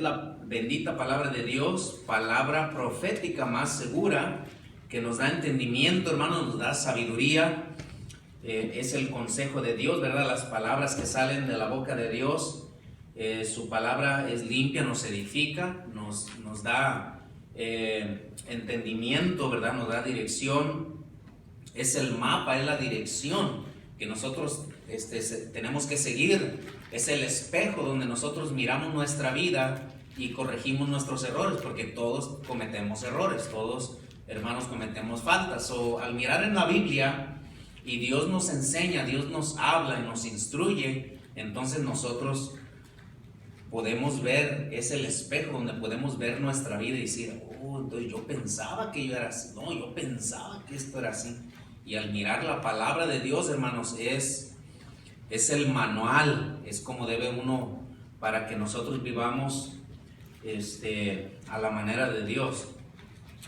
la bendita palabra de Dios, palabra profética más segura, que nos da entendimiento, hermanos, nos da sabiduría. Es el consejo de Dios, ¿verdad? Las palabras que salen de la boca de Dios, su palabra es limpia, nos edifica, nos da entendimiento, ¿verdad? Nos da dirección. Es el mapa, es la dirección que nosotros tenemos que seguir. Es el espejo donde nosotros miramos nuestra vida y corregimos nuestros errores, porque todos cometemos errores, todos, hermanos, cometemos faltas. Al mirar en la Biblia y Dios nos enseña, Dios nos habla y nos instruye, entonces nosotros podemos ver, es el espejo donde podemos ver nuestra vida y decir, oh, entonces yo pensaba que yo era así, no, yo pensaba que esto era así. Y al mirar la palabra de Dios, hermanos, es el manual, es como debe uno, para que nosotros vivamos a la manera de Dios.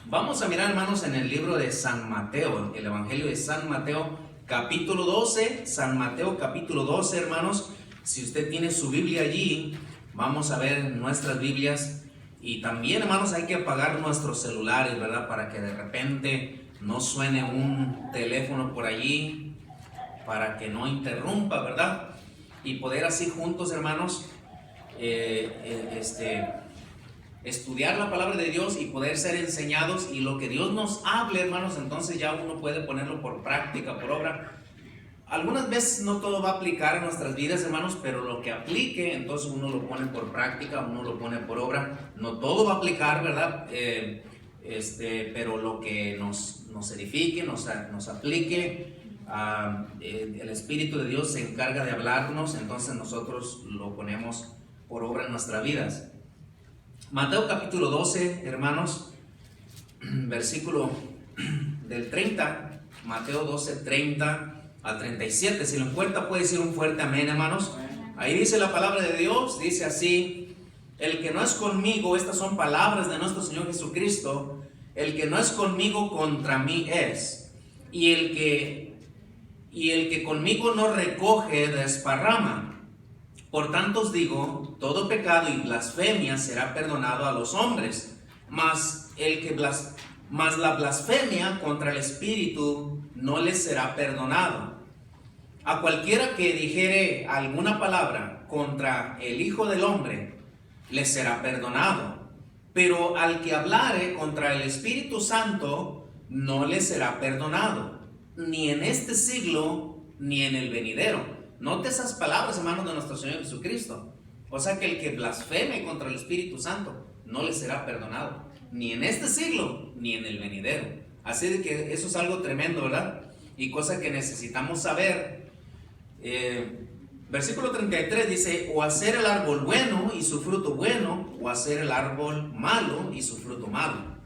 Vamos a mirar, hermanos, en el libro de San Mateo, el Evangelio de San Mateo, capítulo 12, San Mateo, capítulo 12, hermanos. Si usted tiene su Biblia allí, vamos a ver nuestras Biblias. Y también, hermanos, hay que apagar nuestros celulares, ¿verdad? Para que de repente no suene un teléfono por allí, para que no interrumpa, ¿verdad? Y poder así juntos, hermanos, estudiar la palabra de Dios y poder ser enseñados, y lo que Dios nos hable, hermanos, entonces ya uno puede ponerlo por práctica, por obra. Algunas veces no todo va a aplicar en nuestras vidas, hermanos, pero lo que aplique, entonces uno lo pone por práctica, uno lo pone por obra. No todo va a aplicar, ¿verdad? Pero lo que nos edifique, nos aplique, el Espíritu de Dios se encarga de hablarnos, entonces nosotros lo ponemos por obra en nuestras vidas. Mateo capítulo 12, hermanos, versículo del 30, Mateo 12, 30 al 37. Si lo encuentra, puede decir un fuerte amén, hermanos. Ahí dice la palabra de Dios, dice así: el que no es conmigo, estas son palabras de nuestro Señor Jesucristo, el que no es conmigo, contra mí es, y el que conmigo no recoge, desparrama. Por tanto os digo, todo pecado y blasfemia será perdonado a los hombres, mas la blasfemia contra el Espíritu no les será perdonado. A cualquiera que dijere alguna palabra contra el Hijo del Hombre, le será perdonado, pero al que hablare contra el Espíritu Santo, no le será perdonado, ni en este siglo, ni en el venidero. Note esas palabras, hermanos, de nuestro Señor Jesucristo. O sea que el que blasfeme contra el Espíritu Santo, no le será perdonado, ni en este siglo, ni en el venidero. Así de que eso es algo tremendo, ¿verdad? Y cosa que necesitamos saber. Versículo 33 dice: o hacer el árbol bueno y su fruto bueno, o hacer el árbol malo y su fruto malo.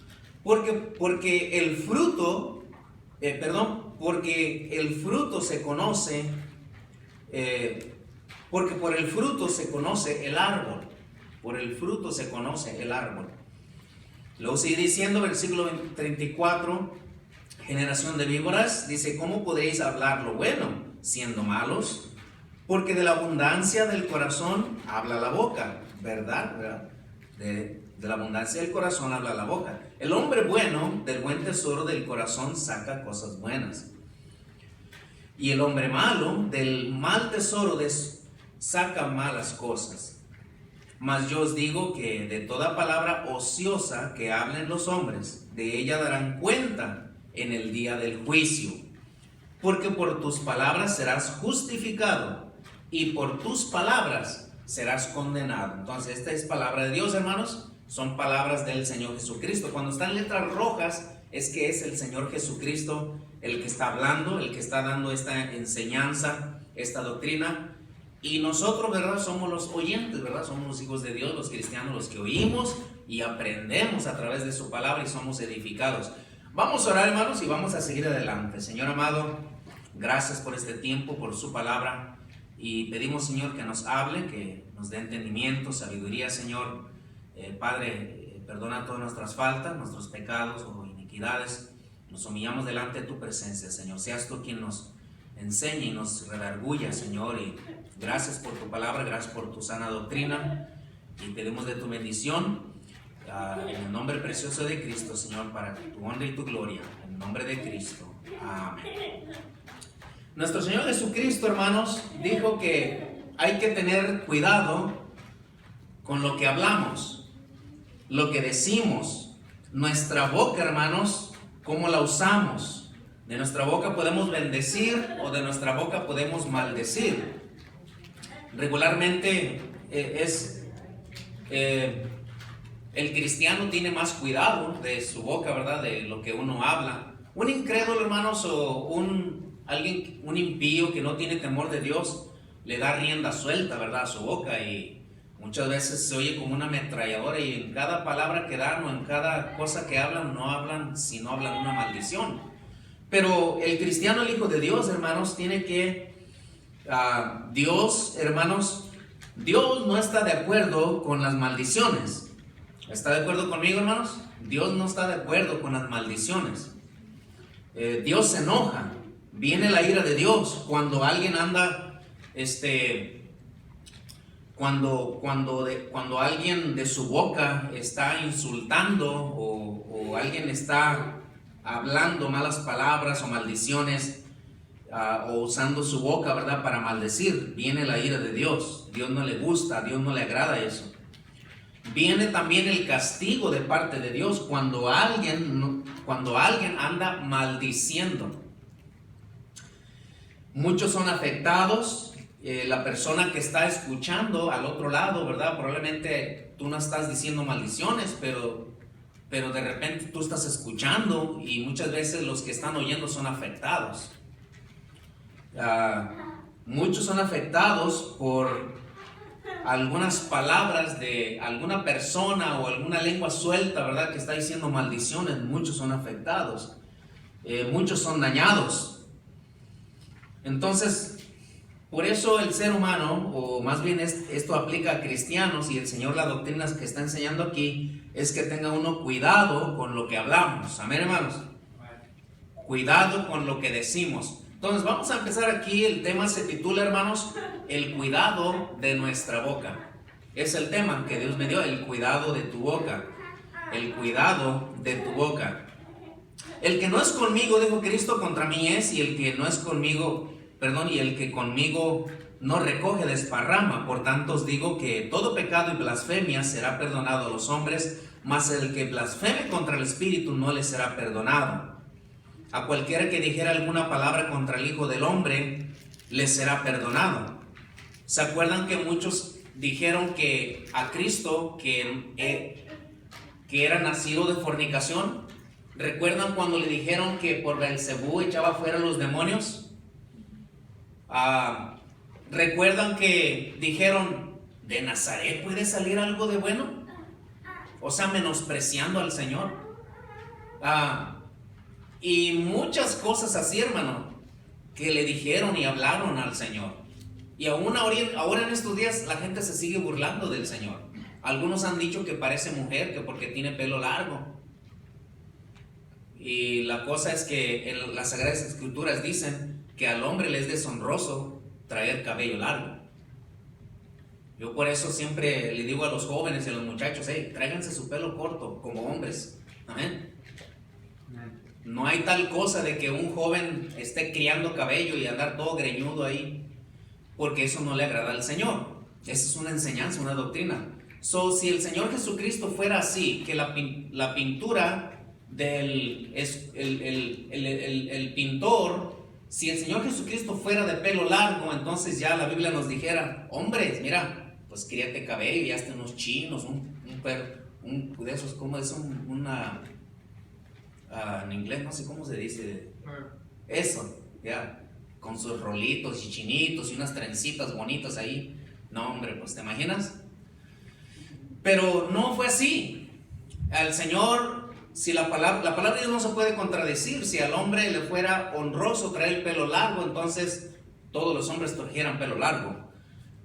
Porque el fruto se conoce, porque por el fruto se conoce el árbol. Por el fruto se conoce el árbol. Luego sigue diciendo, versículo 34, generación de víboras, dice: ¿cómo podréis hablar lo bueno siendo malos? Porque de la abundancia del corazón habla la boca, ¿verdad? De la abundancia del corazón habla la boca. El hombre bueno del buen tesoro del corazón saca cosas buenas, y el hombre malo del mal tesoro saca malas cosas. Mas yo os digo que de toda palabra ociosa que hablen los hombres, de ella darán cuenta en el día del juicio. Porque por tus palabras serás justificado, y por tus palabras serás condenado. Entonces, esta es palabra de Dios, hermanos. Son palabras del Señor Jesucristo. Cuando están letras rojas, es que es el Señor Jesucristo el que está hablando, el que está dando esta enseñanza, esta doctrina. Y nosotros, ¿verdad?, somos los oyentes, ¿verdad? Somos los hijos de Dios, los cristianos, los que oímos y aprendemos a través de su palabra y somos edificados. Vamos a orar, hermanos, y vamos a seguir adelante. Señor amado, gracias por este tiempo, por su palabra. Y pedimos, Señor, que nos hable, que nos dé entendimiento, sabiduría, Señor. Padre, perdona todas nuestras faltas, nuestros pecados o iniquidades. Nos humillamos delante de tu presencia, Señor. Seas tú quien nos enseñe y nos redarguya, Señor. Y gracias por tu palabra, gracias por tu sana doctrina. y pedimos de tu bendición en el nombre precioso de Cristo, Señor, para tu honra y tu gloria, en el nombre de Cristo. Amén. Nuestro Señor Jesucristo, hermanos, dijo que hay que tener cuidado con lo que hablamos, lo que decimos, nuestra boca, hermanos, cómo la usamos. De nuestra boca podemos bendecir o de nuestra boca podemos maldecir. Regularmente el cristiano tiene más cuidado de su boca, ¿verdad? De lo que uno habla. Un incrédulo, hermanos, o un impío que no tiene temor de Dios, le da rienda suelta, ¿verdad? A su boca, y muchas veces se oye como una ametralladora, y en cada palabra que dan o en cada cosa que hablan, no hablan sino hablan una maldición. Pero el cristiano, el hijo de Dios, hermanos, tiene que Dios, hermanos, Dios no está de acuerdo con las maldiciones. ¿Está de acuerdo conmigo, hermanos? Dios no está de acuerdo con las maldiciones. Dios se enoja. Viene la ira de Dios cuando alguien anda, cuando alguien de su boca está insultando o alguien está hablando malas palabras o maldiciones, o usando su boca, ¿verdad?, para maldecir. Viene la ira de Dios. Dios no le gusta, a Dios no le agrada eso. Viene también el castigo de parte de Dios cuando alguien anda maldiciendo. Muchos son afectados. La persona que está escuchando al otro lado, ¿verdad?, probablemente tú no estás diciendo maldiciones, pero de repente tú estás escuchando, y muchas veces los que están oyendo son afectados. Muchos son afectados por algunas palabras de alguna persona o alguna lengua suelta, ¿verdad?, que está diciendo maldiciones. Muchos son afectados. Muchos son dañados. Entonces, por eso el ser humano, o más bien esto aplica a cristianos, y el Señor, las doctrinas que está enseñando aquí, es que tenga uno cuidado con lo que hablamos. Amén, hermanos. Cuidado con lo que decimos. Entonces vamos a empezar aquí. El tema se titula, hermanos, el cuidado de nuestra boca. Es el tema que Dios me dio, el cuidado de tu boca. El cuidado de tu boca. El que no es conmigo, dijo Cristo, contra mí es, y el que no es conmigo, y el que conmigo no recoge desparrama. Por tanto os digo que todo pecado y blasfemia será perdonado a los hombres, mas el que blasfeme contra el Espíritu no le será perdonado. A cualquiera que dijera alguna palabra contra el Hijo del Hombre, le será perdonado. ¿Se acuerdan que muchos dijeron que a Cristo, que era nacido de fornicación? ¿Recuerdan cuando le dijeron que por Beelzebú echaba fuera los demonios? ¿Recuerdan que dijeron, de Nazaret puede salir algo de bueno? O sea, menospreciando al Señor. Y muchas cosas así, hermano, que le dijeron y hablaron al Señor. Y aún ahora en estos días la gente se sigue burlando del Señor. Algunos han dicho que parece mujer, que porque tiene pelo largo. Y la cosa es que en las Sagradas Escrituras dicen que al hombre le es deshonroso traer cabello largo. Yo por eso siempre le digo a los jóvenes y a los muchachos, tráiganse su pelo corto como hombres. Amén. No hay tal cosa de que un joven esté criando cabello y andar todo greñudo ahí, porque eso no le agrada al Señor. Esa es una enseñanza, una doctrina. Si el Señor Jesucristo fuera así, que la pintura del el pintor, si el Señor Jesucristo fuera de pelo largo, entonces ya la Biblia nos dijera, hombres, mira, pues críate cabello y hazte unos chinos, un de esos, ¿cómo es? En inglés no sé cómo se dice eso, ya, con sus rolitos y chinitos y unas trencitas bonitas ahí. No, hombre, pues ¿te imaginas? Pero no fue así. Al Señor, si la palabra de Dios no se puede contradecir. Si al hombre le fuera honroso traer el pelo largo, entonces todos los hombres trajeran pelo largo.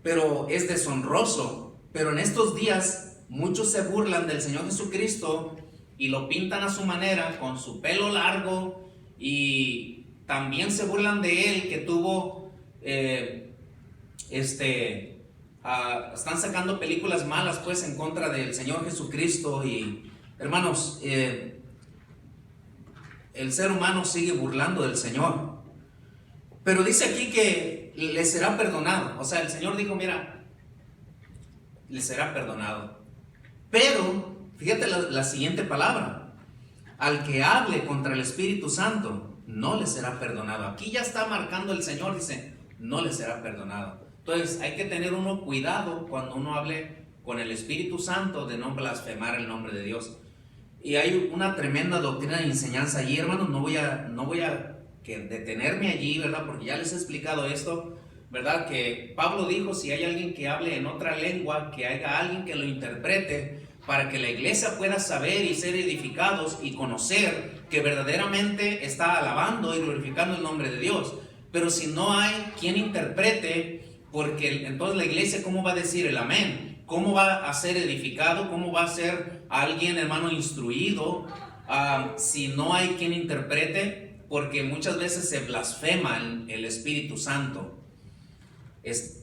Pero es deshonroso. Pero en estos días muchos se burlan del Señor Jesucristo y lo pintan a su manera, con su pelo largo, y también se burlan de él, que tuvo están sacando películas malas pues en contra del Señor Jesucristo. Y hermanos, el ser humano sigue burlando del Señor, pero dice aquí que le será perdonado. O sea, el Señor dijo, mira, le será perdonado, pero fíjate la siguiente palabra: al que hable contra el Espíritu Santo no le será perdonado. Aquí ya está marcando el Señor, dice, no le será perdonado. Entonces hay que tener uno cuidado cuando uno hable con el Espíritu Santo de no blasfemar el nombre de Dios. Y hay una tremenda doctrina de enseñanza allí, hermanos. No voy a detenerme allí, ¿verdad? Porque ya les he explicado esto, ¿verdad? Que Pablo dijo, si hay alguien que hable en otra lengua, que haya alguien que lo interprete, para que la iglesia pueda saber y ser edificados y conocer que verdaderamente está alabando y glorificando el nombre de Dios. Pero si no hay quien interprete, porque entonces la iglesia, ¿cómo va a decir el amén? ¿Cómo va a ser edificado? ¿Cómo va a ser alguien, hermano, instruido si no hay quien interprete? Porque muchas veces se blasfema el Espíritu Santo.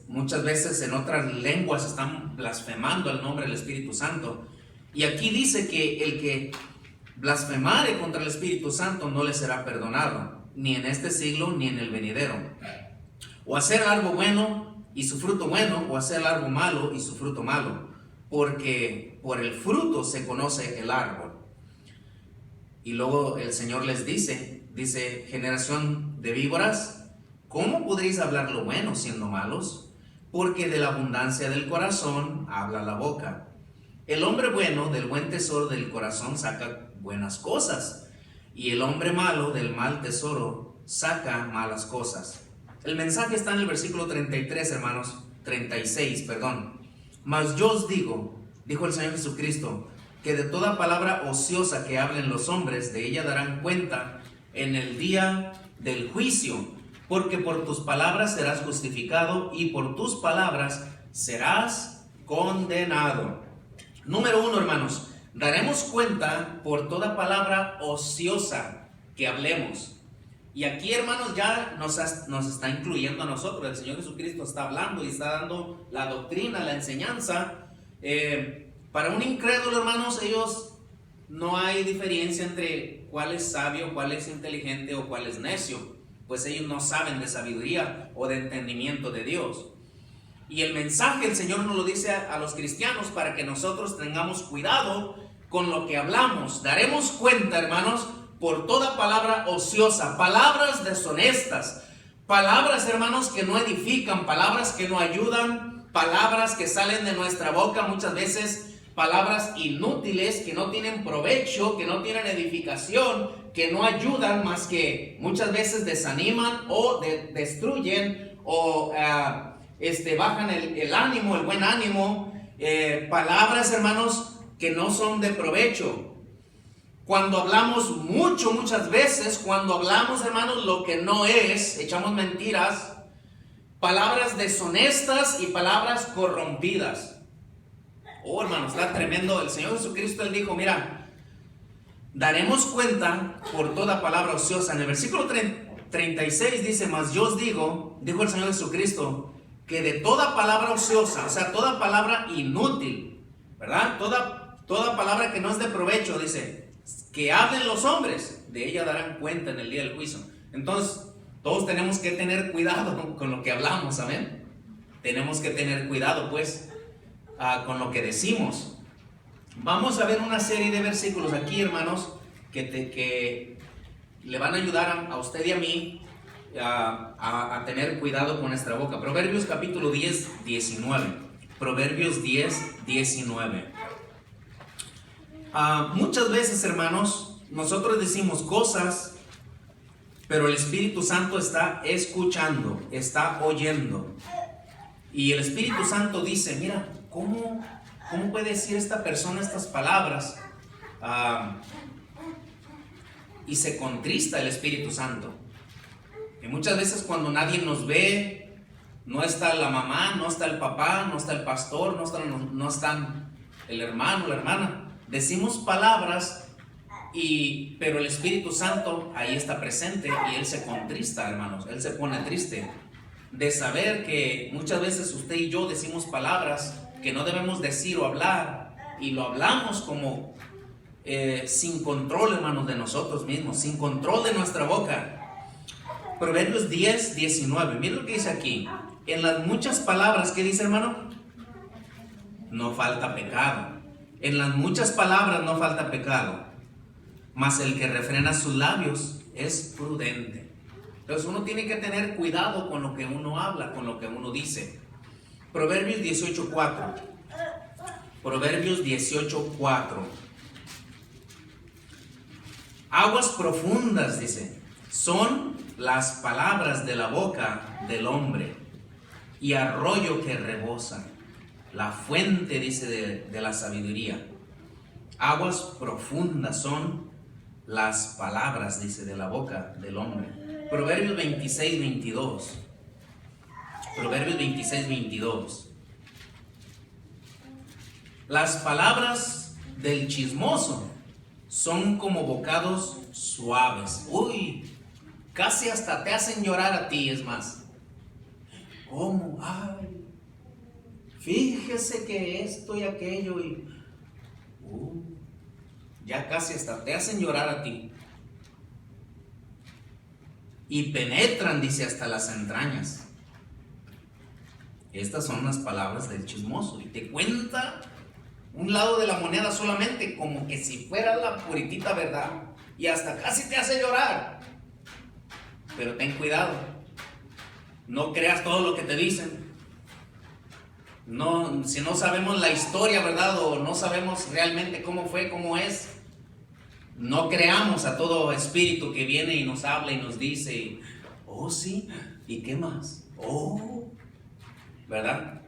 Muchas veces en otras lenguas están blasfemando el nombre del Espíritu Santo. Y aquí dice que el que blasfemare contra el Espíritu Santo no le será perdonado, ni en este siglo ni en el venidero. O hacer algo bueno y su fruto bueno, o hacer algo malo y su fruto malo, porque por el fruto se conoce el árbol. Y luego el Señor les dice, generación de víboras, ¿cómo podréis hablar lo bueno siendo malos? Porque de la abundancia del corazón habla la boca. El hombre bueno del buen tesoro del corazón saca buenas cosas, y el hombre malo del mal tesoro saca malas cosas. El mensaje está en el versículo 33, hermanos, 36, perdón. Mas yo os digo, dijo el Señor Jesucristo, que de toda palabra ociosa que hablen los hombres, de ella darán cuenta en el día del juicio, porque por tus palabras serás justificado y por tus palabras serás condenado. Número 1, hermanos, daremos cuenta por toda palabra ociosa que hablemos. Y aquí, hermanos, ya nos está incluyendo a nosotros. El Señor Jesucristo está hablando y está dando la doctrina, la enseñanza. Para un incrédulo, hermanos, ellos no hay diferencia entre cuál es sabio, cuál es inteligente o cuál es necio, pues ellos no saben de sabiduría o de entendimiento de Dios. Y el mensaje el Señor nos lo dice a los cristianos para que nosotros tengamos cuidado con lo que hablamos. Daremos cuenta, hermanos, por toda palabra ociosa, palabras deshonestas, palabras, hermanos, que no edifican, palabras que no ayudan, palabras que salen de nuestra boca muchas veces, palabras inútiles que no tienen provecho, que no tienen edificación, que no ayudan, más que muchas veces desaniman o destruyen o bajan el ánimo, el buen ánimo. Palabras, hermanos, que no son de provecho. Cuando hablamos muchas veces, cuando hablamos, hermanos, lo que no es, echamos mentiras, palabras deshonestas y palabras corrompidas. Oh, hermanos, está tremendo. El Señor Jesucristo, Él dijo, mira, daremos cuenta por toda palabra ociosa. En el versículo 36 dice, mas yo os digo, dijo el Señor Jesucristo, que de toda palabra ociosa, o sea, toda palabra inútil, ¿verdad? Toda palabra que no es de provecho, dice, que hablen los hombres, de ella darán cuenta en el día del juicio. Entonces, todos tenemos que tener cuidado con lo que hablamos, amén. Tenemos que tener cuidado, pues, con lo que decimos. Vamos a ver una serie de versículos aquí, hermanos, que le van a ayudar a usted y a mí a tener cuidado con nuestra boca. Proverbios capítulo 10, 19. Proverbios 10, 19. Muchas veces, hermanos, nosotros decimos cosas, pero el Espíritu Santo está escuchando, está oyendo. Y el Espíritu Santo dice, mira, ¿cómo puede decir esta persona estas palabras? Y se contrista el Espíritu Santo. Y muchas veces cuando nadie nos ve, no está la mamá, no está el papá, no está el pastor, no están el hermano, la hermana. Decimos palabras, pero el Espíritu Santo ahí está presente y Él se contrista, hermanos. Él se pone triste. de saber que muchas veces usted y yo decimos palabras que no debemos decir o hablar, y lo hablamos como sin control, hermanos, de nosotros mismos, sin control de nuestra boca. Proverbios 10, 19. Mira lo que dice aquí. En las muchas palabras, ¿qué dice, hermano? No falta pecado. En las muchas palabras no falta pecado, mas el que refrena sus labios es prudente. Entonces uno tiene que tener cuidado con lo que uno habla, con lo que uno dice. Proverbios 18, 4. Proverbios 18, 4. Aguas profundas, dice, son las palabras de la boca del hombre, y arroyo que rebosa, la fuente, dice, de la sabiduría. Aguas profundas son las palabras, dice, de la boca del hombre. Proverbios 26, 22. Proverbios 26, 22. Las palabras del chismoso son como bocados suaves. Uy, casi hasta te hacen llorar a ti, es más. ¿Cómo? Ay, fíjese que esto y aquello y... ya casi hasta te hacen llorar a ti. Y penetran, dice, hasta las entrañas. Estas son las palabras del chismoso. Y te cuenta un lado de la moneda solamente, como que si fuera la puritita verdad, y hasta casi te hace llorar. Pero ten cuidado, no creas todo lo que te dicen. No, si no sabemos la historia, ¿verdad? O no sabemos realmente cómo fue, cómo es, no creamos a todo espíritu que viene y nos habla y nos dice, oh sí, ¿y qué más? Oh, ¿verdad?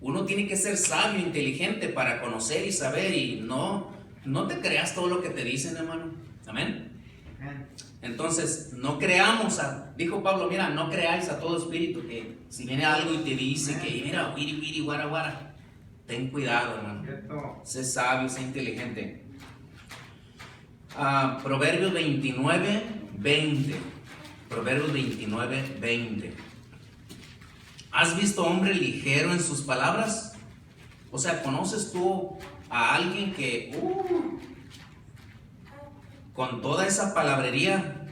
Uno tiene que ser sabio, inteligente para conocer y saber, y no te creas todo lo que te dicen, hermano. Amén. Entonces, no creamos dijo Pablo, mira, no creáis a todo espíritu que si viene algo y te dice que, mira, wiri, guara, guara, ten cuidado, hermano. Sé sabio, sé inteligente. Proverbios 29, 20. Proverbios 29, 20. ¿Has visto hombre ligero en sus palabras? O sea, ¿conoces tú a alguien que con toda esa palabrería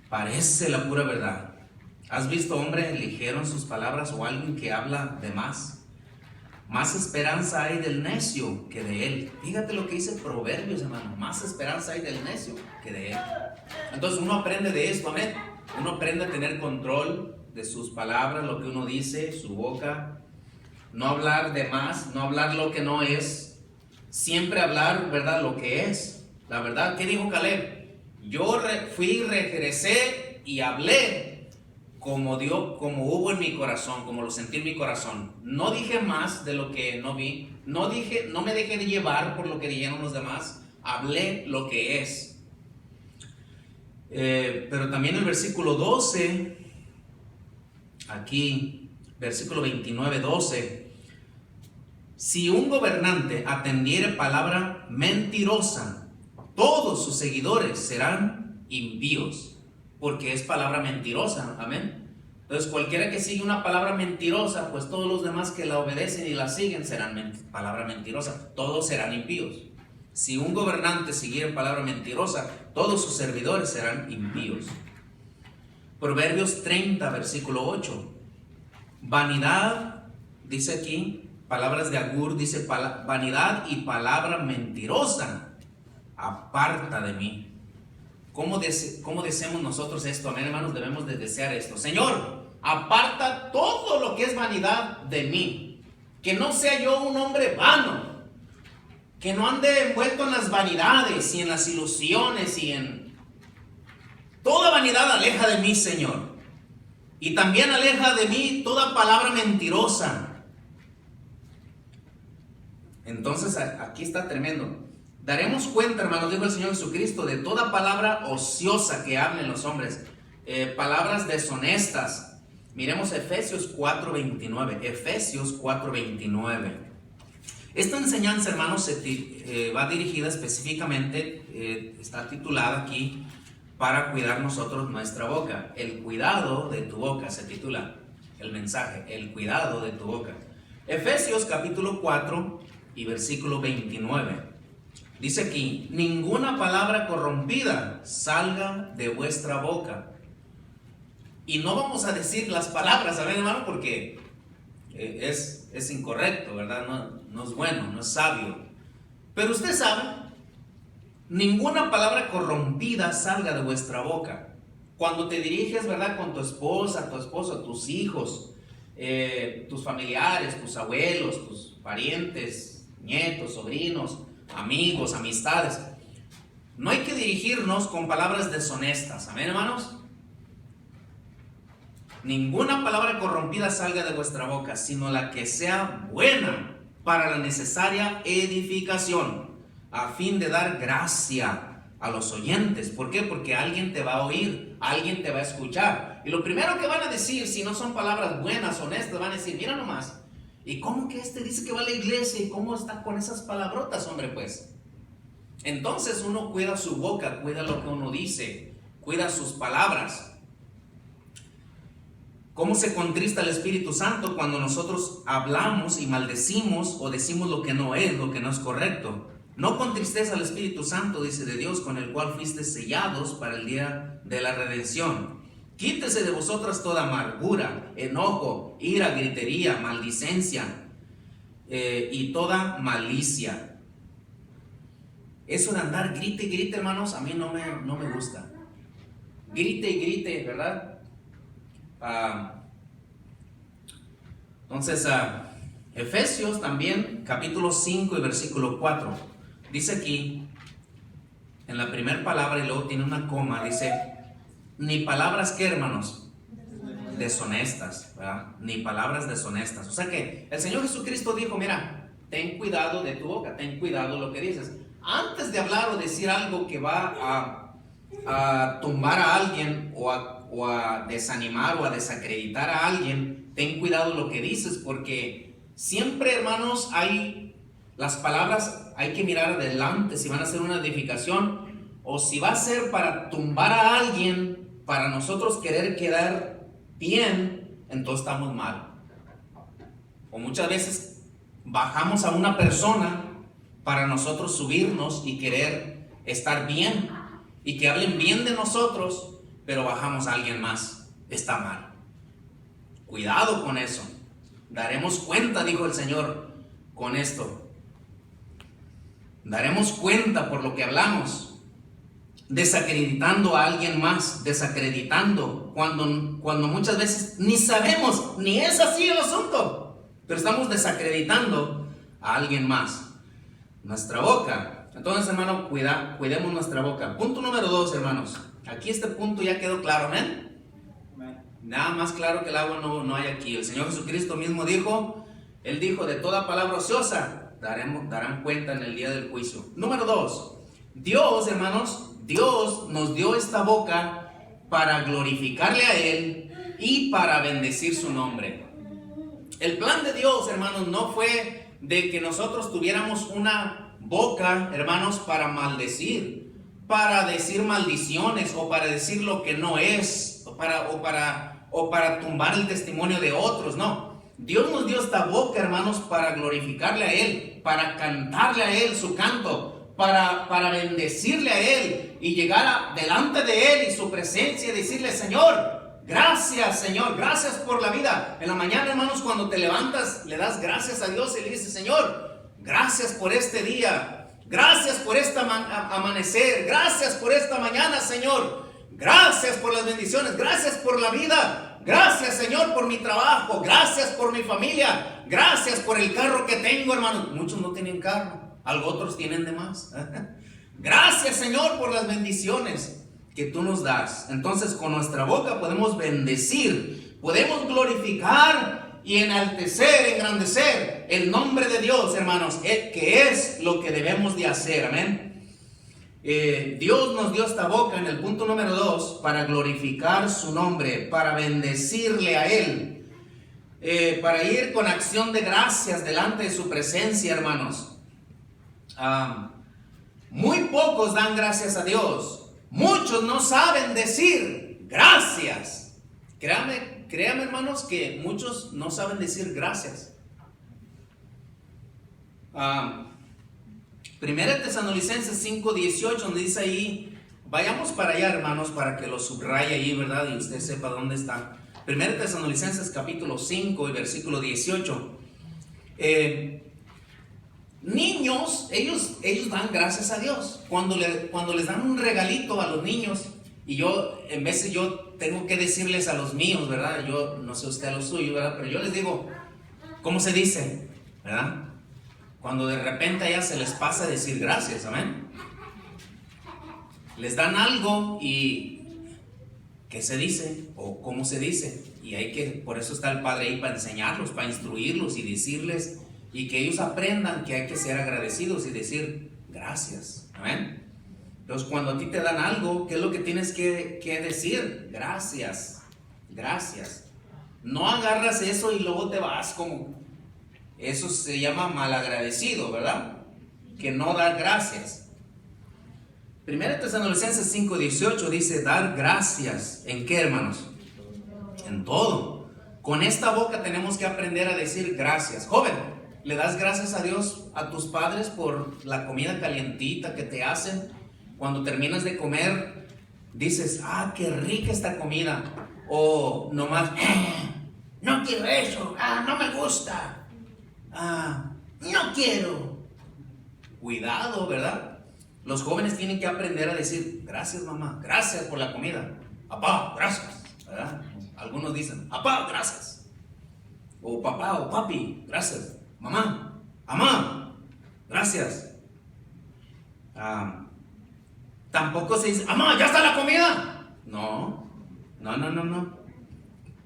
parece la pura verdad? ¿Has visto hombre ligero en sus palabras o alguien que habla de más? Más esperanza hay del necio que de él. Fíjate lo que dice Proverbios, hermano. Más esperanza hay del necio que de él. Entonces uno aprende de esto, amén. Uno aprende a tener control de sus palabras, lo que uno dice, su boca. No hablar de más, no hablar lo que no es. Siempre hablar, ¿verdad?, lo que es. La verdad, ¿qué dijo Caleb? Yo regresé y hablé como hubo en mi corazón, como lo sentí en mi corazón. No dije más de lo que no vi. No me dejé de llevar por lo que dijeron los demás. Hablé lo que es. Pero también el versículo 12, aquí, versículo 29, 12. Si un gobernante atendiere palabra mentirosa, todos sus seguidores serán impíos, porque es palabra mentirosa, amén. Entonces cualquiera que sigue una palabra mentirosa, pues todos los demás que la obedecen y la siguen serán palabra mentirosa, todos serán impíos. Si un gobernante siguiera palabra mentirosa, todos sus servidores serán impíos. Proverbios 30, versículo 8. Vanidad, dice aquí, palabras de Agur, dice vanidad y palabra mentirosa, aparta de mí. ¿Cómo deseamos nosotros esto? Amén, hermanos, debemos de desear esto. Señor, aparta todo lo que es vanidad de mí. Que no sea yo un hombre vano. Que no ande envuelto en las vanidades y en las ilusiones y en... Toda vanidad aleja de mí, Señor. Y también aleja de mí toda palabra mentirosa. Entonces aquí está tremendo. Daremos cuenta, hermanos, dijo el Señor Jesucristo, de toda palabra ociosa que hablen los hombres. Palabras deshonestas. Miremos Efesios 4:29. Efesios 4:29. Esta enseñanza, hermanos, va dirigida específicamente, está titulada aquí, para cuidar nosotros nuestra boca. El cuidado de tu boca se titula. el mensaje, el cuidado de tu boca. Efesios capítulo 4 y versículo 29. Dice aquí: ninguna palabra corrompida salga de vuestra boca. Y no vamos a decir las palabras, ¿saben, hermano? Porque es incorrecto, ¿verdad? No es bueno, no es sabio. Pero usted sabe, ninguna palabra corrompida salga de vuestra boca. Cuando te diriges, ¿verdad?, con tu esposa, tu esposo, tus hijos, tus familiares, tus abuelos, tus parientes, nietos, sobrinos, amigos, amistades, no hay que dirigirnos con palabras deshonestas. ¿Amén, hermanos? Ninguna palabra corrompida salga de vuestra boca, sino la que sea buena para la necesaria edificación, a fin de dar gracia a los oyentes. ¿Por qué? Porque alguien te va a oír, alguien te va a escuchar. Y lo primero que van a decir, si no son palabras buenas, honestas, van a decir: mira nomás, ¿y cómo que este dice que va a la iglesia? ¿Y cómo está con esas palabrotas, hombre? Pues entonces uno cuida su boca, cuida lo que uno dice, cuida sus palabras. ¿Cómo se contrista el Espíritu Santo cuando nosotros hablamos y maldecimos o decimos lo que no es correcto? No contristes al Espíritu Santo, dice, de Dios, con el cual fuiste sellados para el día de la redención. Quítese de vosotras toda amargura, enojo, ira, gritería, maldicencia y toda malicia. Eso de andar grite y grite, hermanos, a mí no me gusta. Grite y grite, ¿verdad? Entonces, Efesios también, capítulo 5 y versículo 4, dice aquí, en la primera palabra, y luego tiene una coma, dice: ni palabras, ¿qué, hermanos? Deshonestas, ¿verdad? Ni palabras deshonestas. O sea que el Señor Jesucristo dijo: mira, ten cuidado de tu boca, ten cuidado lo que dices. Antes de hablar o decir algo que va a tumbar a alguien o a desanimar o a desacreditar a alguien, ten cuidado lo que dices, porque siempre, hermanos, las palabras hay que mirar adelante, si van a ser una edificación o si va a ser para tumbar a alguien, para nosotros querer quedar bien, entonces estamos mal. O muchas veces bajamos a una persona para nosotros subirnos y querer estar bien y que hablen bien de nosotros, pero bajamos a alguien más. Está mal. Cuidado con eso. Daremos cuenta, dijo el Señor, con esto. Daremos cuenta por lo que hablamos, desacreditando a alguien más, desacreditando cuando muchas veces ni sabemos, ni es así el asunto, pero estamos desacreditando a alguien más. Nuestra boca. Entonces, hermano, cuidemos nuestra boca. Punto número 2, hermanos. Aquí este punto ya quedó claro, ¿amén? Nada más claro que el agua no hay aquí. El Señor Jesucristo mismo dijo, Él dijo: de toda palabra ociosa darán cuenta en el día del juicio. Número 2, Dios, hermanos, Dios nos dio esta boca para glorificarle a Él y para bendecir su nombre. El plan de Dios, hermanos, no fue de que nosotros tuviéramos una boca, hermanos, para maldecir, para decir maldiciones o para decir lo que no es, o para tumbar el testimonio de otros. No, Dios nos dio esta boca, hermanos, para glorificarle a Él, para cantarle a Él su canto, para bendecirle a Él y llegar delante de Él y su presencia y decirle: Señor, gracias, Señor, gracias por la vida. En la mañana, hermanos, cuando te levantas, le das gracias a Dios y le dices: Señor, gracias por este día. Gracias por este amanecer. Gracias por esta mañana, Señor. Gracias por las bendiciones. Gracias por la vida. Gracias, Señor, por mi trabajo. Gracias por mi familia. Gracias por el carro que tengo, hermano. Muchos no tienen carro. Algo otros tienen de más. Gracias, Señor, por las bendiciones que tú nos das. Entonces, con nuestra boca podemos bendecir, podemos glorificar y enaltecer, engrandecer el nombre de Dios, hermanos, que es lo que debemos de hacer. Amén. Dios nos dio esta boca en el punto número 2 para glorificar su nombre, para bendecirle a Él, para ir con acción de gracias delante de su presencia, hermanos. Muy pocos dan gracias a Dios. Muchos no saben decir gracias. Créame créame hermanos que muchos no saben decir gracias. Primera Tesalonicenses 5:18, donde dice ahí, vayamos para allá hermanos, para que lo subraye ahí, ¿verdad? Y usted sepa dónde está. Primera Tesalonicenses capítulo 5 y versículo 18. Niños, ellos dan gracias a Dios. Cuando les dan un regalito a los niños, y yo, en veces yo tengo que decirles a los míos, ¿verdad? Yo no sé usted a los suyos, ¿verdad? Pero yo les digo, ¿cómo se dice? ¿Verdad? Cuando de repente a ellas se les pasa a decir gracias, amén. Les dan algo y ¿qué se dice? O ¿cómo se dice? Y por eso está el Padre ahí para enseñarlos, para instruirlos y decirles, y que ellos aprendan que hay que ser agradecidos y decir gracias, amén. Entonces cuando a ti te dan algo, ¿qué es lo que tienes que decir? Gracias, gracias. No agarras eso y luego te vas como... Eso se llama malagradecido, ¿verdad? Que no dar gracias. Primera Tesalonicenses 5:18 dice, dar gracias. ¿En qué, hermanos? En todo. Con esta boca tenemos que aprender a decir gracias. Joven, ¿le das gracias a Dios, a tus padres, por la comida calientita que te hacen? Cuando terminas de comer, dices, qué rica esta comida. O nomás, no quiero eso, no me gusta. No quiero. Cuidado, ¿verdad? Los jóvenes tienen que aprender a decir, gracias mamá, gracias por la comida. Papá, gracias, ¿verdad? Algunos dicen, papá, gracias. O papá o papi, gracias. Mamá, gracias. Tampoco se dice, mamá, ¿ya está la comida? No.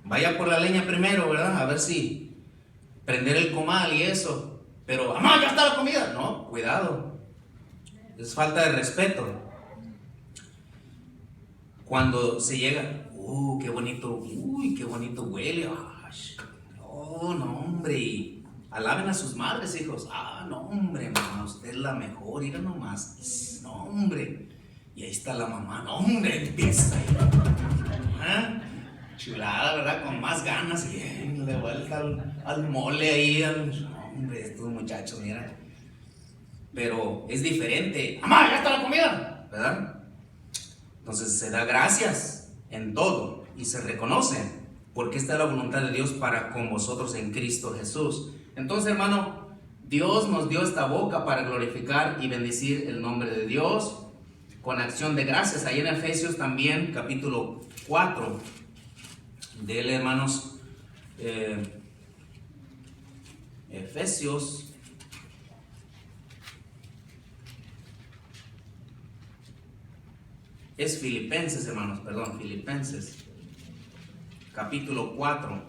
Vaya por la leña primero, ¿verdad? A ver si prender el comal y eso. Pero, mamá, ¿ya está la comida? No, cuidado. Es falta de respeto. Cuando se llega, qué bonito, qué bonito huele. No, hombre. Y alaben a sus madres, hijos. No, hombre, mamá, usted es la mejor. Mira nomás. No, hombre. Y ahí está la mamá. No, hombre, empieza. Chulada, ¿verdad? Con más ganas. Bien, de vuelta al mole ahí. Hombre, estos muchachos, mira. Pero es diferente. ¡Mamá, ya está la comida! ¿Verdad? Entonces se da gracias en todo y se reconoce, porque esta es la voluntad de Dios para con vosotros en Cristo Jesús. Entonces, hermano, Dios nos dio esta boca para glorificar y bendecir el nombre de Dios con acción de gracias. Ahí en Efesios también, capítulo 4. Dele, hermanos, Efesios es Filipenses, hermanos, perdón, Filipenses capítulo 4.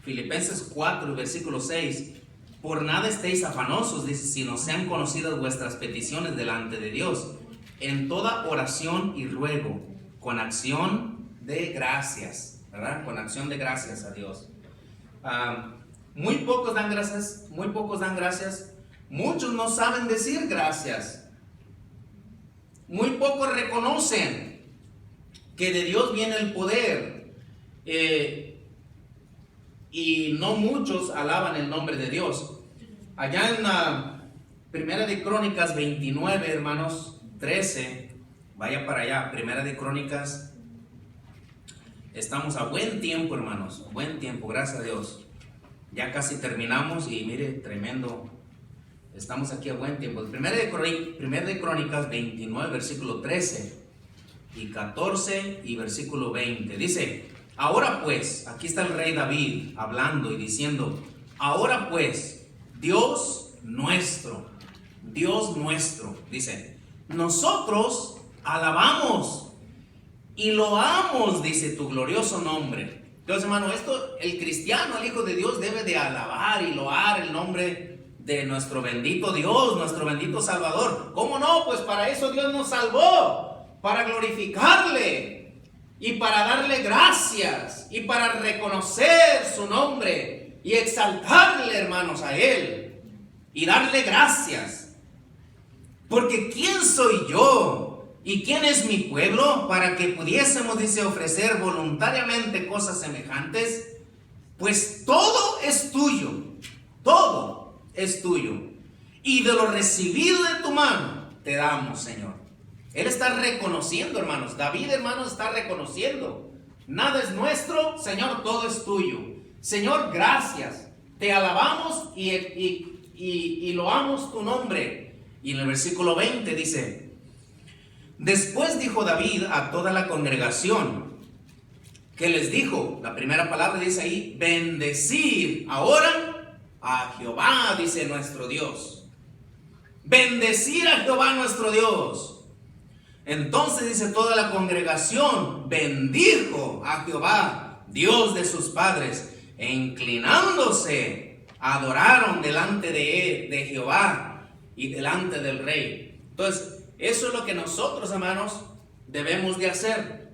Filipenses 4, versículo 6. Por nada estéis afanosos, dice, sino sean conocidas vuestras peticiones delante de Dios, en toda oración y ruego, con acción de gracias, ¿verdad? Con acción de gracias a Dios. Muy pocos dan gracias, muchos no saben decir gracias, muy pocos reconocen que de Dios viene el poder, y no muchos alaban el nombre de Dios. Allá en la Primera de Crónicas 29, hermanos, 13, vaya para allá, Primera de Crónicas, estamos a buen tiempo, hermanos, buen tiempo, gracias a Dios. Ya casi terminamos y mire, tremendo, estamos aquí a buen tiempo. Primera de Crónicas 29, versículo 13 y 14 y versículo 20, dice: ahora pues, aquí está el rey David hablando y diciendo, ahora pues, Dios nuestro, dice, nosotros alabamos y loamos, dice, tu glorioso nombre. Entonces, hermano, el cristiano, el Hijo de Dios, debe de alabar y loar el nombre de nuestro bendito Dios, nuestro bendito Salvador. ¿Cómo no? Pues para eso Dios nos salvó, para glorificarle y para darle gracias y para reconocer su nombre y exaltarle, hermanos, a Él y darle gracias. Porque ¿quién soy yo y quién es mi pueblo para que pudiésemos, dice, ofrecer voluntariamente cosas semejantes? Pues todo es tuyo, todo es tuyo. Y de lo recibido de tu mano te damos, Señor. Él está reconociendo, hermanos. David, hermanos, está reconociendo. Nada es nuestro, Señor, todo es tuyo. Señor, gracias. Te alabamos y loamos tu nombre. Y en el versículo 20 dice: después dijo David a toda la congregación, que les dijo, la primera palabra dice ahí, bendecid ahora a Jehová, dice nuestro Dios. Bendecir a Jehová nuestro Dios. Entonces dice toda la congregación, bendijo a Jehová, Dios de sus padres, e inclinándose, adoraron delante de Jehová y delante del rey. Entonces, eso es lo que nosotros, hermanos, debemos de hacer.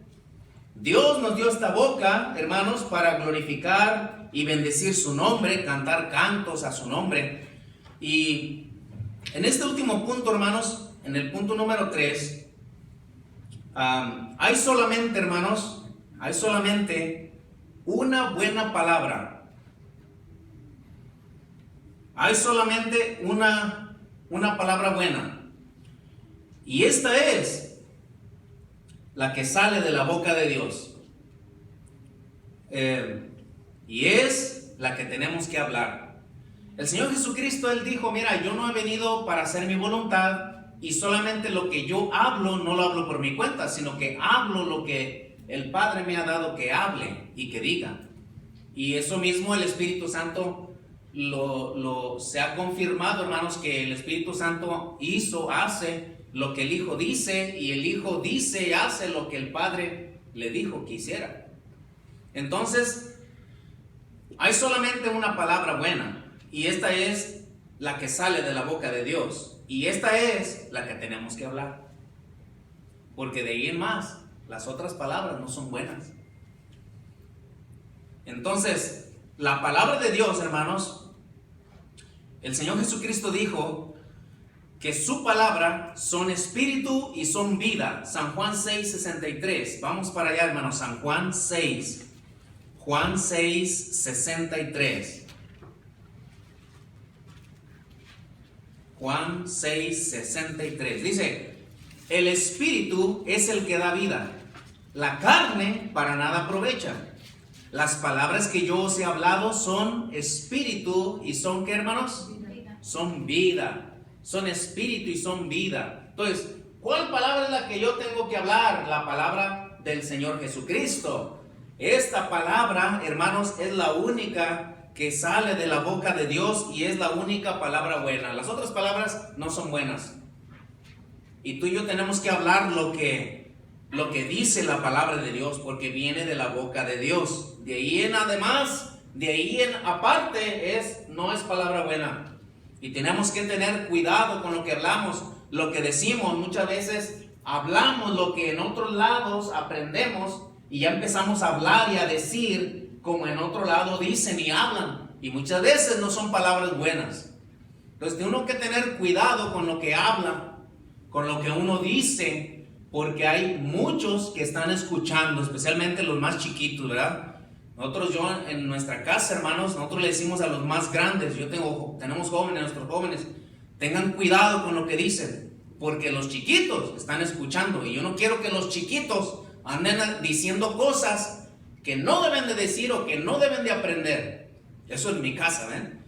Dios nos dio esta boca, hermanos, para glorificar y bendecir su nombre, cantar cantos a su nombre. Y en este último punto, hermanos, en el punto número 3, hay solamente, hermanos, hay solamente una buena palabra. Hay solamente una palabra buena. Y esta es la que sale de la boca de Dios. Y es la que tenemos que hablar. El Señor Jesucristo, Él dijo, mira, yo no he venido para hacer mi voluntad, y solamente lo que yo hablo, no lo hablo por mi cuenta, sino que hablo lo que el Padre me ha dado que hable y que diga. Y eso mismo el Espíritu Santo se ha confirmado, hermanos, que el Espíritu Santo hace lo que el Hijo dice, y el Hijo dice y hace lo que el Padre le dijo que hiciera. Entonces, hay solamente una palabra buena, y esta es la que sale de la boca de Dios, y esta es la que tenemos que hablar, porque de ahí en más, las otras palabras no son buenas. Entonces, la palabra de Dios, hermanos, el Señor Jesucristo dijo que su palabra son espíritu y son vida. San Juan 6:63. Vamos para allá, hermanos. San Juan 6. Juan 6:63. Juan 6:63. Dice, el espíritu es el que da vida. La carne para nada aprovecha. Las palabras que yo os he hablado son espíritu y son, ¿qué, hermanos? Son vida. Son espíritu y son vida. Entonces, ¿cuál palabra es la que yo tengo que hablar? La palabra del Señor Jesucristo. Esta palabra, hermanos, es la única que sale de la boca de Dios y es la única palabra buena. Las otras palabras no son buenas. Y tú y yo tenemos que hablar lo que dice la palabra de Dios, porque viene de la boca de Dios. De ahí en además, de ahí en aparte, no es palabra buena. Y tenemos que tener cuidado con lo que hablamos, lo que decimos. Muchas veces hablamos lo que en otros lados aprendemos y ya empezamos a hablar y a decir como en otro lado dicen y hablan. Y muchas veces no son palabras buenas. Entonces tiene uno que tener cuidado con lo que habla, con lo que uno dice, porque hay muchos que están escuchando, especialmente los más chiquitos, ¿verdad? En nuestra casa, hermanos, nosotros le decimos a los más grandes, tenemos jóvenes, nuestros jóvenes, tengan cuidado con lo que dicen, porque los chiquitos están escuchando, y yo no quiero que los chiquitos anden diciendo cosas que no deben de decir o que no deben de aprender. Eso es mi casa, ¿ven?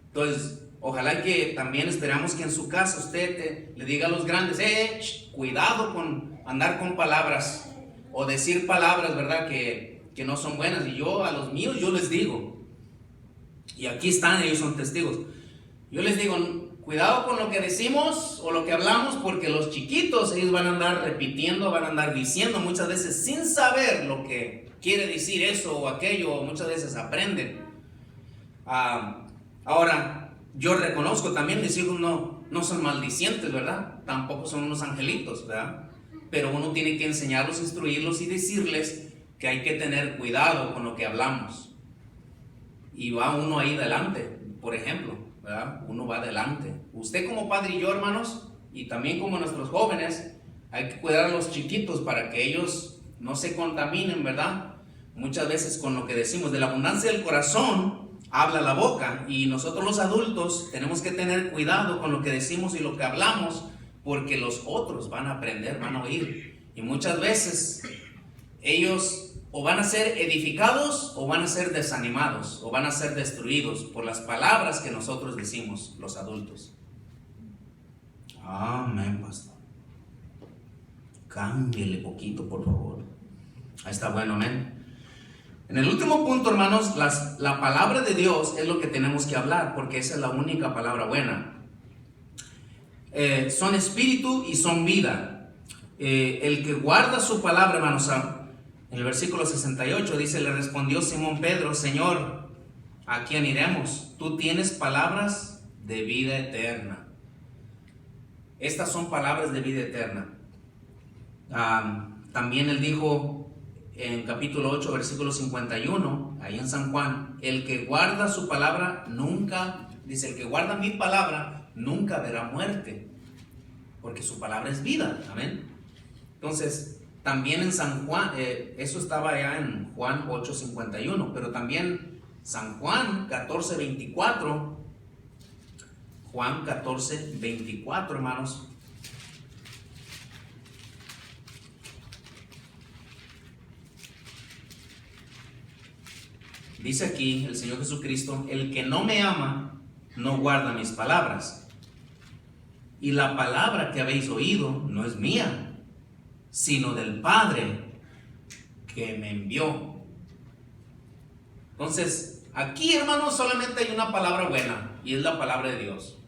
Entonces, ojalá que también esperamos que en su casa usted le diga a los grandes, cuidado con andar con palabras o decir palabras, ¿verdad? Que no son buenas. Y yo a los míos, yo les digo, y aquí están, ellos son testigos, yo les digo, cuidado con lo que decimos o lo que hablamos, porque los chiquitos, ellos van a andar repitiendo, van a andar diciendo muchas veces sin saber lo que quiere decir eso o aquello, o muchas veces aprenden. Ahora, yo reconozco también, mis hijos no son maldicientes, ¿verdad? Tampoco son unos angelitos, ¿verdad? Pero uno tiene que enseñarlos, instruirlos y decirles que hay que tener cuidado con lo que hablamos. Y va uno ahí delante, por ejemplo, ¿verdad? Uno va delante. Usted como padre y yo, hermanos, y también como nuestros jóvenes, hay que cuidar a los chiquitos para que ellos no se contaminen, ¿verdad? Muchas veces con lo que decimos, de la abundancia del corazón habla la boca, y nosotros los adultos tenemos que tener cuidado con lo que decimos y lo que hablamos, porque los otros van a aprender, van a oír, y muchas veces ellos o van a ser edificados o van a ser desanimados o van a ser destruidos por las palabras que nosotros decimos, los adultos. Amén, pastor. Cámbiele poquito, por favor. Ahí está bueno, amén. En el último punto, hermanos, la palabra de Dios es lo que tenemos que hablar, porque esa es la única palabra buena. Son espíritu y son vida. El que guarda su palabra, hermanos, en el versículo 68 dice: le respondió Simón Pedro, Señor, ¿a quién iremos? Tú tienes palabras de vida eterna. Estas son palabras de vida eterna. También él dijo en capítulo 8, versículo 51, ahí en San Juan: el que guarda su palabra nunca, dice, el que guarda mi palabra nunca verá muerte, porque su palabra es vida. Amén. Entonces, también en San Juan, eso estaba allá en Juan 8, 51, pero también San Juan 14, 24, Juan 14, 24, hermanos. Dice aquí el Señor Jesucristo: el que no me ama no guarda mis palabras, y la palabra que habéis oído no es mía, sino del Padre que me envió. Entonces, aquí, hermanos, solamente hay una palabra buena, y es la palabra de Dios.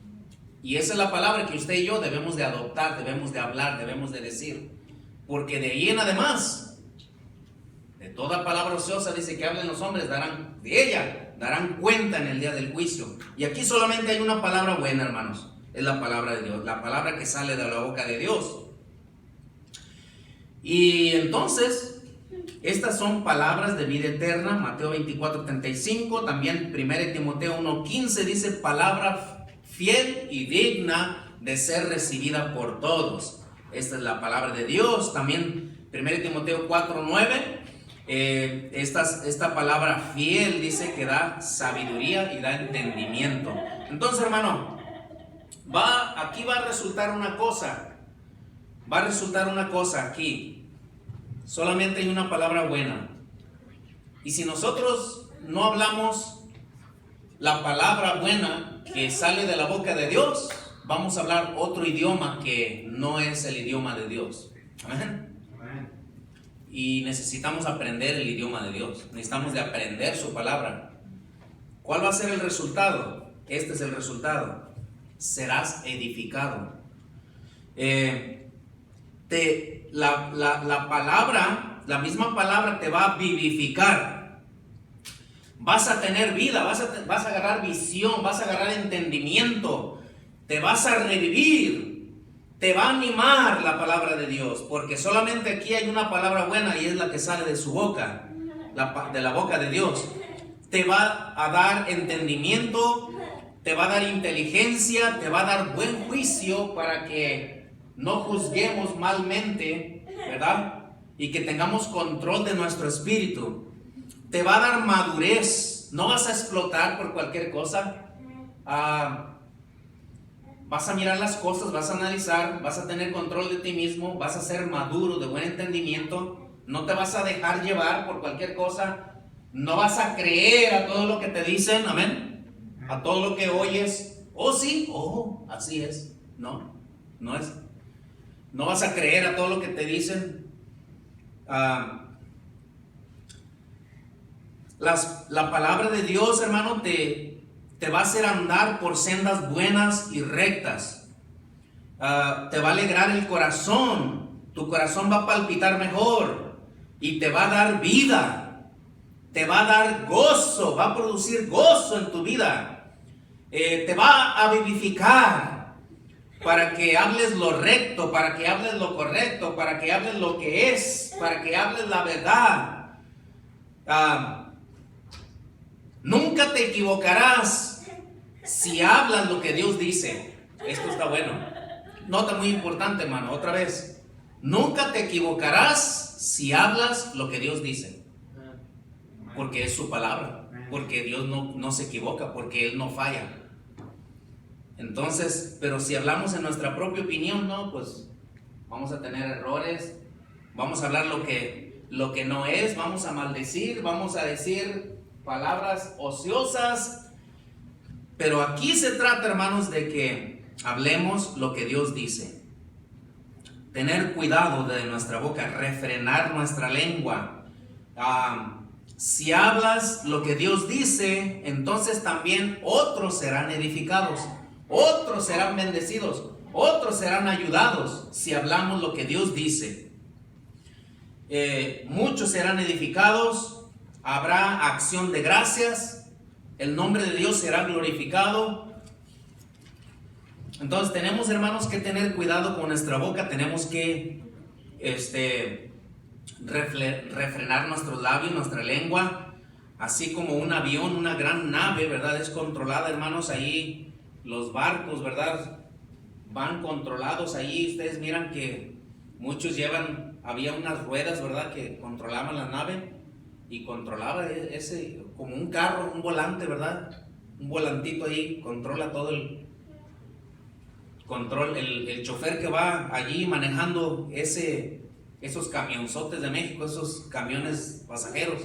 Y esa es la palabra que usted y yo debemos de adoptar, debemos de hablar, debemos de decir. Porque de ahí en además, de toda palabra ociosa, dice, que hablen los hombres, darán de ella, darán cuenta en el día del juicio. Y aquí solamente hay una palabra buena, hermanos. Es la palabra de Dios, la palabra que sale de la boca de Dios. Y entonces, estas son palabras de vida eterna. Mateo 24, 35, también 1 Timoteo 1, 15 dice: palabra fiel y digna de ser recibida por todos. Esta es la palabra de Dios. También 1 Timoteo 4, 9, esta palabra fiel dice que da sabiduría y da entendimiento. Entonces, hermano, aquí va a resultar una cosa. Va a resultar una cosa aquí. Solamente hay una palabra buena. Y si nosotros no hablamos la palabra buena que sale de la boca de Dios, vamos a hablar otro idioma que no es el idioma de Dios. Amén. Y necesitamos aprender el idioma de Dios. Necesitamos de aprender su palabra. ¿Cuál va a ser el resultado? Este es el resultado. Serás edificado. La palabra, la misma palabra te va a vivificar. Vas a tener vida, vas a agarrar visión, vas a agarrar entendimiento, te vas a revivir, te va a animar la palabra de Dios, porque solamente aquí hay una palabra buena y es la que sale de su boca, de la boca de Dios. Te va a dar entendimiento, te va a dar inteligencia, te va a dar buen juicio para que no juzguemos malmente, ¿verdad? Y que tengamos control de nuestro espíritu. Te va a dar madurez. No vas a explotar por cualquier cosa. Vas a mirar las cosas, vas a analizar, vas a tener control de ti mismo, vas a ser maduro, de buen entendimiento. No te vas a dejar llevar por cualquier cosa. No vas a creer a todo lo que te dicen, amén, a todo lo que oyes. Oh, sí, oh, así es. No, no es. No vas a creer a todo lo que te dicen. La palabra de Dios, hermano, te va a hacer andar por sendas buenas y rectas. Te va a alegrar el corazón. Tu corazón va a palpitar mejor y te va a dar vida. Te va a dar gozo, va a producir gozo en tu vida. Te va a vivificar. Para que hables lo recto, para que hables lo correcto, para que hables lo que es, para que hables la verdad. Nunca te equivocarás si hablas lo que Dios dice. Esto está bueno. nota muy importante, hermano, otra vez. Nunca te equivocarás si hablas lo que Dios dice. Porque es su palabra. Porque Dios no se equivoca, porque Él no falla. Entonces, pero si hablamos en nuestra propia opinión, no, pues vamos a tener errores, vamos a hablar lo que no es, vamos a maldecir, vamos a decir palabras ociosas. Pero aquí se trata, hermanos, de que hablemos lo que Dios dice. Tener cuidado de nuestra boca, refrenar nuestra lengua. Si hablas lo que Dios dice, entonces también otros serán edificados, otros serán bendecidos, otros serán ayudados si hablamos lo que Dios dice. Muchos serán edificados, habrá acción de gracias, el nombre de Dios será glorificado. Entonces tenemos, hermanos, que tener cuidado con nuestra boca, tenemos que refrenar nuestros labios, nuestra lengua, así como un avión, una gran nave, ¿verdad? Es controlada, hermanos, ahí los barcos, ¿verdad? Van controlados ahí. Ustedes miran que muchos había unas ruedas, ¿verdad? Que controlaban la nave y controlaba ese, como un carro, un volante, ¿verdad? Un volantito ahí, controla todo el chofer que va allí manejando esos camionzotes de México, esos camiones pasajeros.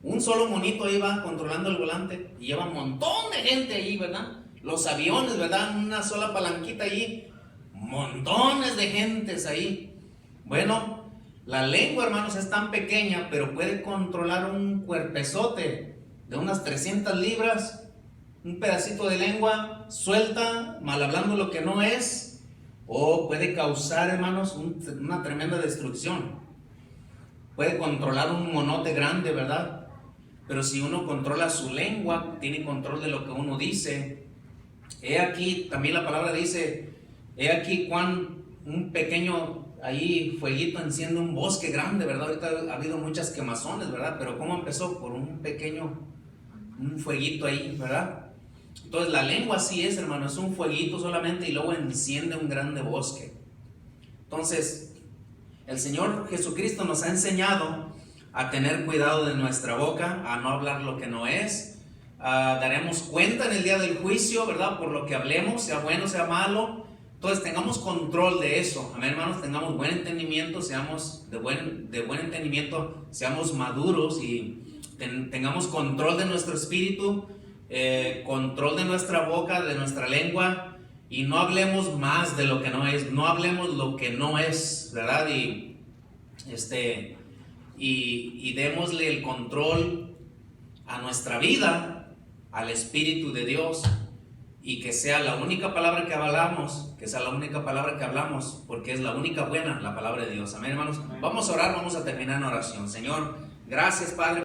Un solo monito ahí va controlando el volante y lleva un montón de gente ahí, ¿verdad? Los aviones, ¿verdad? Una sola palanquita ahí, montones de gentes ahí. Bueno, la lengua, hermanos, es tan pequeña, pero puede controlar un cuerpezote de unas 300 libras, un pedacito de lengua suelta, mal hablando lo que no es, o puede causar, hermanos, una tremenda destrucción. Puede controlar un monote grande, ¿verdad? Pero si uno controla su lengua, tiene control de lo que uno dice. He aquí, también la palabra dice, he aquí cuán un pequeño ahí fueguito enciende un bosque grande, ¿verdad? Ahorita ha habido muchas quemazones, ¿verdad? Pero ¿cómo empezó? Por un fueguito ahí, ¿verdad? Entonces la lengua así es, hermano, es un fueguito solamente y luego enciende un grande bosque. Entonces, el Señor Jesucristo nos ha enseñado a tener cuidado de nuestra boca, a no hablar lo que no es. Daremos cuenta en el día del juicio, ¿verdad? Por lo que hablemos, sea bueno, sea malo. Entonces tengamos control de eso. Amén, hermanos, tengamos buen entendimiento, seamos de buen entendimiento, seamos maduros y tengamos control de nuestro espíritu, control de nuestra boca, de nuestra lengua, y no hablemos más de lo que no es, no hablemos lo que no es, ¿verdad? Y démosle el control a nuestra vida, al Espíritu de Dios, y que sea la única palabra que hablamos, porque es la única buena, la palabra de Dios. Amén, hermanos. Vamos a orar, vamos a terminar en oración. Señor, gracias, Padre.